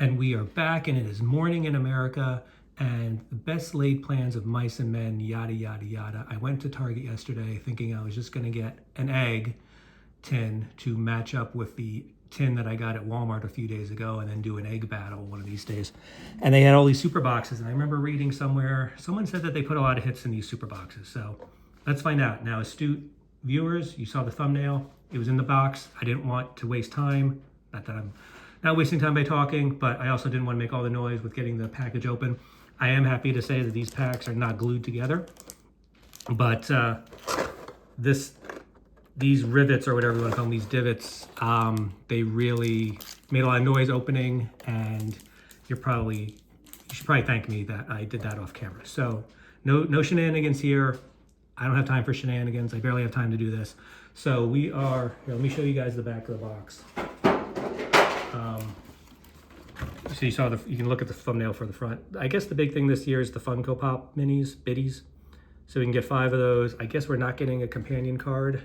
And we are back, and it is morning in America, and the best laid plans of mice and men, yada, yada, yada. I went to Target yesterday thinking I was just going to get an egg tin to match up with the tin that I got at Walmart a few days ago and then do an egg battle one of these days. And they had all these super boxes, and I remember reading somewhere, someone said that they put a lot of hits in these super boxes. So let's find out. Now, astute viewers, you saw the thumbnail. It was in the box. I didn't want to waste time. Not that I'm not wasting time by talking, but I also didn't want to make all the noise with getting the package open. I am happy to say that these packs are not glued together, but these rivets, or whatever you want to call them, these divots, they really made a lot of noise opening, and you should probably thank me that I did that off camera. So no shenanigans here. I don't have time for shenanigans. I barely have time to do this. So we are, here, let me show you guys the back of the box. So you can look at the thumbnail for the front. I guess the big thing this year is the Funko Pop minis, biddies. So we can get 5 of those. I guess we're not getting a companion card,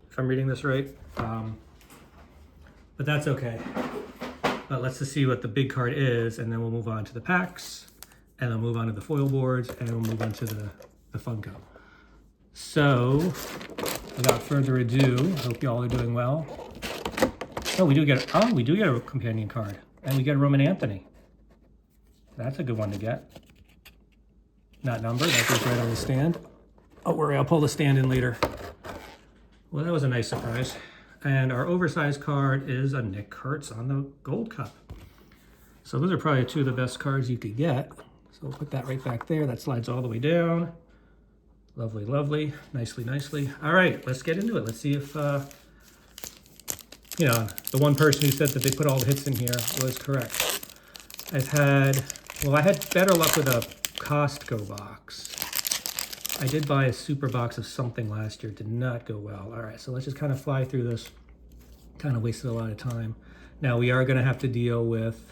if I'm reading this right. But that's okay. But let's just see what the big card is, and then we'll move on to the packs, and then move on to the foil boards, and we'll move on to the Funko. So, without further ado, I hope you all are doing well. Oh, we do get a companion card, and we get a Roman Anthony. That's a good one to get. Not numbered, that goes right on the stand. Don't worry, I'll pull the stand in later. Well, that was a nice surprise. And our oversized card is a Nick Kurtz on the Gold Cup. So those are probably 2 of the best cards you could get. So we'll put that right back there. That slides all the way down. Lovely, lovely. Nicely, nicely. All right, let's get into it. Let's see if, the one person who said that they put all the hits in here was correct. I had better luck with a Costco box. I did buy a super box of something last year. Did not go well. All right, so let's just kind of fly through this. Kind of wasted a lot of time. Now we are going to have to deal with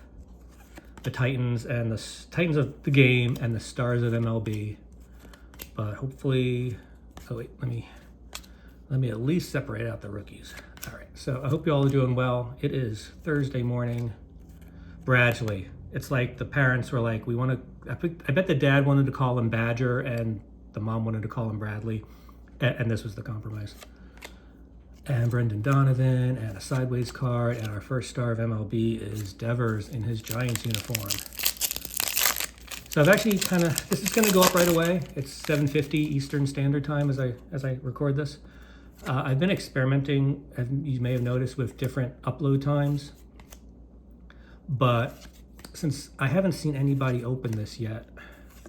the Titans and the Titans of the game and the stars of MLB. But hopefully, oh wait, let me at least separate out the rookies. All right, so I hope you all are doing well. It is Thursday morning. Bradley. It's like the parents were like, I bet the dad wanted to call him Badger and the mom wanted to call him Bradley, and this was the compromise. And Brendan Donovan, and a sideways card, and our first star of MLB is Devers in his Giants uniform. So I've actually this is gonna go up right away. It's 7:50 Eastern Standard Time as I record this. I've been experimenting, as you may have noticed, with different upload times, but since I haven't seen anybody open this yet,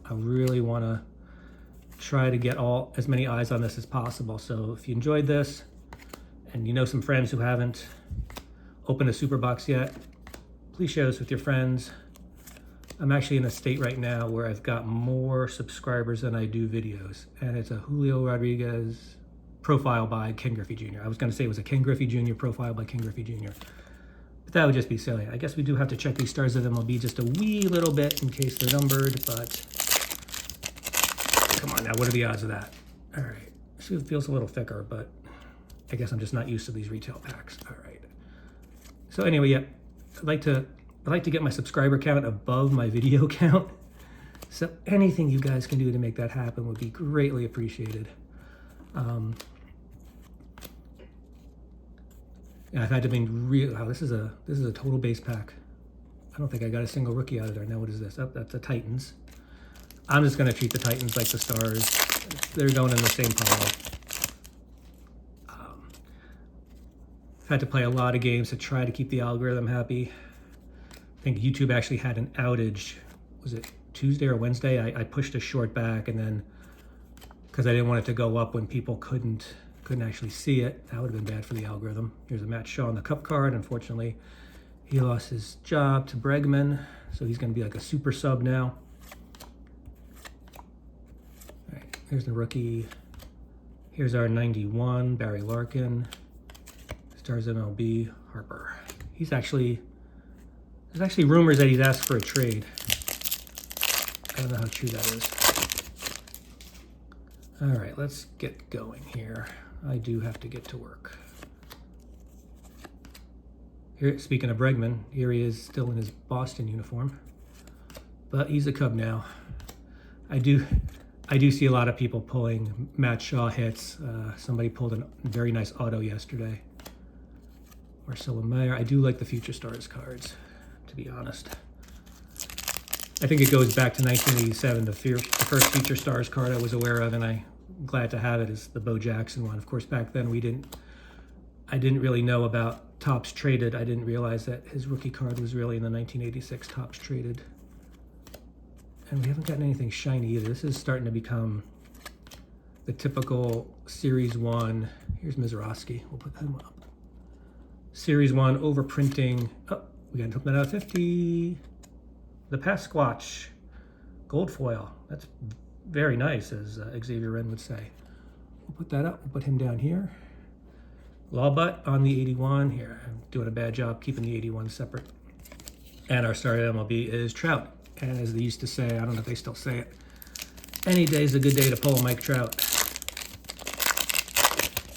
I really wanna try to get as many eyes on this as possible. So if you enjoyed this and you know some friends who haven't opened a super box yet, please share this with your friends. I'm actually in a state right now where I've got more subscribers than I do videos, and it's a Julio Rodriguez profile by Ken Griffey Jr. I was going to say it was a Ken Griffey Jr. profile by Ken Griffey Jr., but that would just be silly. I guess we do have to check these stars of MLB just a wee little bit in case they're numbered, but come on now, what are the odds of that? All right, this feels a little thicker, but I guess I'm just not used to these retail packs. All right. So anyway, yeah, I'd like to get my subscriber count above my video count. So anything you guys can do to make that happen would be greatly appreciated. Yeah, I've had to be real. Wow, this is a total base pack. I don't think I got a single rookie out of there. Now what is this? Oh, that's the Titans. I'm just gonna treat the Titans like the stars. They're going in the same pile. I've had to play a lot of games to try to keep the algorithm happy. I think YouTube actually had an outage. Was it Tuesday or Wednesday? I pushed a short back, and then because I didn't want it to go up when people couldn't actually see it. That would have been bad for the algorithm. Here's a Matt Shaw on the Cup card. Unfortunately, he lost his job to Bregman, so he's going to be like a super sub now. All right, here's the rookie. Here's our 91, Barry Larkin. Stars MLB, Harper. There's actually rumors that he's asked for a trade. I don't know how true that is. All right, let's get going here. I do have to get to work. Here, speaking of Bregman, here he is still in his Boston uniform, but he's a Cub now. I do see a lot of people pulling Matt Shaw hits. Somebody pulled a very nice auto yesterday. Marcelo Mayer. I do like the Future Stars cards, to be honest. I think it goes back to 1987, the first Future Stars card I was aware of, and I'm glad to have it, is the Bo Jackson one. Of course, back then I didn't really know about Topps Traded. I didn't realize that his rookie card was really in the 1986 Topps Traded. And we haven't gotten anything shiny either. This is starting to become the typical Series 1. Here's Mizorowski. We'll put him up. Series 1 overprinting. Oh, we got something out of 50. The Pasquatch gold foil. That's very nice, as Xavier Wren would say. We'll put that up. We'll put him down here. Lawbutt on the 81. Here, I'm doing a bad job keeping the 81 separate. And our starter MLB is Trout. And as they used to say, I don't know if they still say it, any day's a good day to pull a Mike Trout.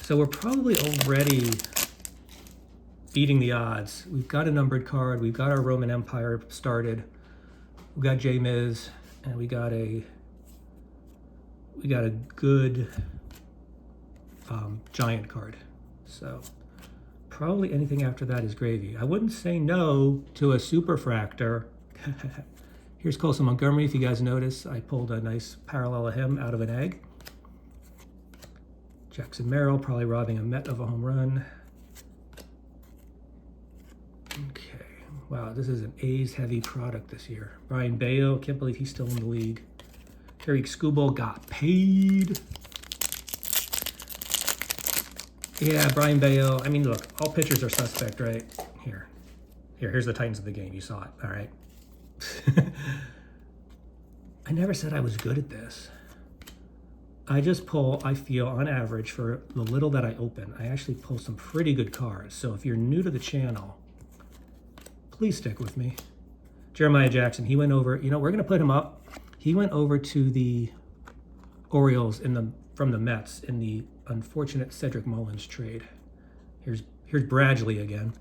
So we're probably already beating the odds. We've got a numbered card. We've got our Roman Empire started. We got J Miz, and we got a good giant card. So probably anything after that is gravy. I wouldn't say no to a superfractor. Here's Colson Montgomery. If you guys notice, I pulled a nice parallel of him out of an egg. Jackson Merrill probably robbing a Met of a home run. Okay. Wow, this is an A's heavy product this year. Brian Bayo, can't believe he's still in the league. Tariq Skubal got paid. Yeah, Brian Bayo. I mean, look, all pitchers are suspect, right? Here's the Titans of the game. You saw it, all right? I never said I was good at this. I just pull, I feel, on average, for the little that I open, I actually pull some pretty good cards. So if you're new to the channel, please stick with me. Jeremiah Jackson, he went over, we're going to put him up. He went over to the Orioles from the Mets in the unfortunate Cedric Mullins trade. Here's Bradley again.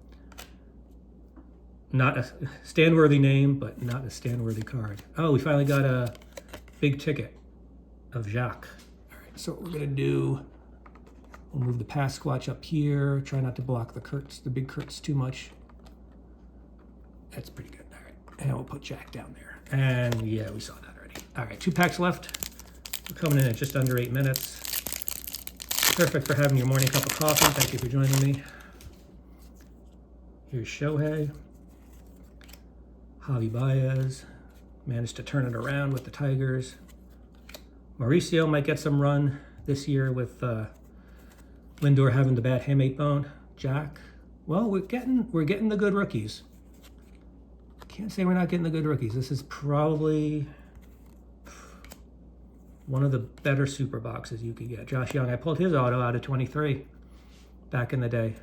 Not a stand-worthy name, but not a stand-worthy card. Oh, we finally got a big ticket of Jacques. All right, so what we're gonna do, we'll move the Pasquatch up here. Try not to block the big Kurtz too much. That's pretty good. All right, and we'll put Jack down there. And yeah, we saw that already. All right, 2 packs left. We're coming in at just under 8 minutes. Perfect for having your morning cup of coffee. Thank you for joining me. Here's Shohei. Javi Baez managed to turn it around with the Tigers. Mauricio might get some run this year with Lindor having the bad hamate bone. Jack, well, we're getting the good rookies. Can't say we're not getting the good rookies. This is probably one of the better super boxes you could get. Josh Young, I pulled his auto out of 23 back in the day.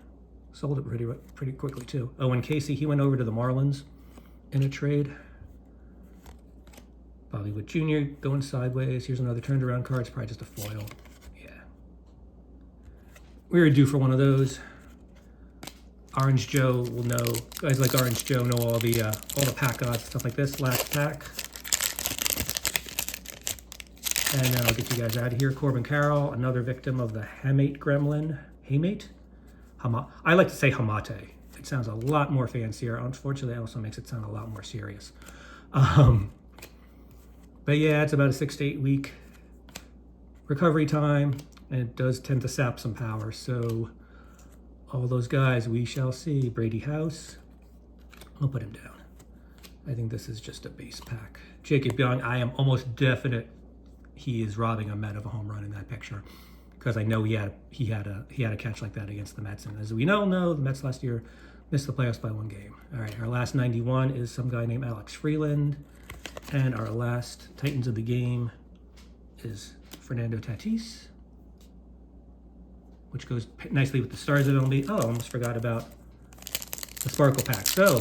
Sold it pretty quickly too. Owen Casey, he went over to the Marlins in a trade. Bobby Witt Jr. going sideways. Here's another turned around card. It's probably just a foil. Yeah. We were due for one of those. Orange Joe will know. Guys like Orange Joe know all the pack odds, stuff like this. Last pack. And then I'll get you guys out of here. Corbin Carroll, another victim of the Hamate gremlin. Hamate? I like to say Hamate. It sounds a lot more fancier. Unfortunately, it also makes it sound a lot more serious. But yeah, it's about a 6 to 8 week recovery time, and it does tend to sap some power. So all those guys, we shall see. Brady House, I'll put him down. I think this is just a base pack. Jacob Young, I am almost definite he is robbing a Met of a home run in that picture, because I know he had a catch like that against the Mets. And as we know, the Mets last year missed the playoffs by 1 game. All right, our last 91 is some guy named Alex Freeland. And our last Titans of the game is Fernando Tatis, which goes nicely with the stars of MLB. Oh, I almost forgot about the Sparkle pack. So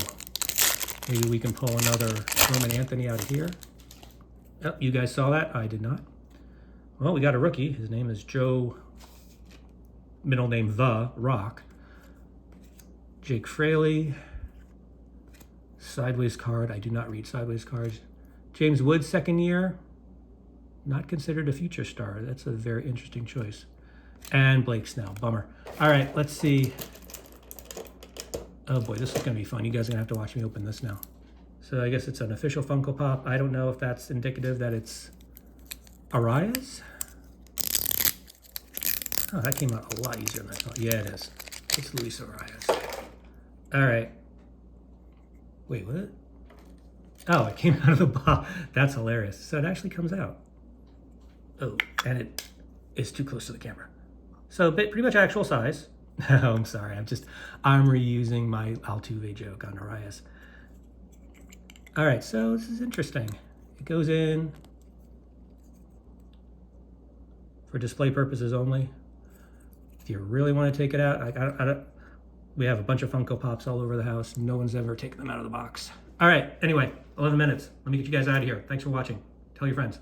maybe we can pull another Roman Anthony out of here. Oh, you guys saw that? I did not. Well, we got a rookie. His name is Joe, middle name The Rock. Jake Fraley. Sideways card. I do not read sideways cards. James Wood, second year. Not considered a future star. That's a very interesting choice. And Blake Snell. Bummer. All right, let's see. Oh boy, this is going to be fun. You guys are going to have to watch me open this now. So I guess it's an official Funko Pop. I don't know if that's indicative that it's Arias. Oh, that came out a lot easier than I thought. Yeah, it is. It's Luis Arias. All right. Wait, what? Oh, it came out of the box. That's hilarious. So it actually comes out. Oh, and it is too close to the camera. So pretty much actual size. Oh, I'm sorry. I'm reusing my Altuve joke on Arias. All right, so this is interesting. It goes in for display purposes only. If you really want to take it out, we have a bunch of Funko Pops all over the house. No one's ever taken them out of the box. All right, anyway, 11 minutes. Let me get you guys out of here. Thanks for watching. Tell your friends.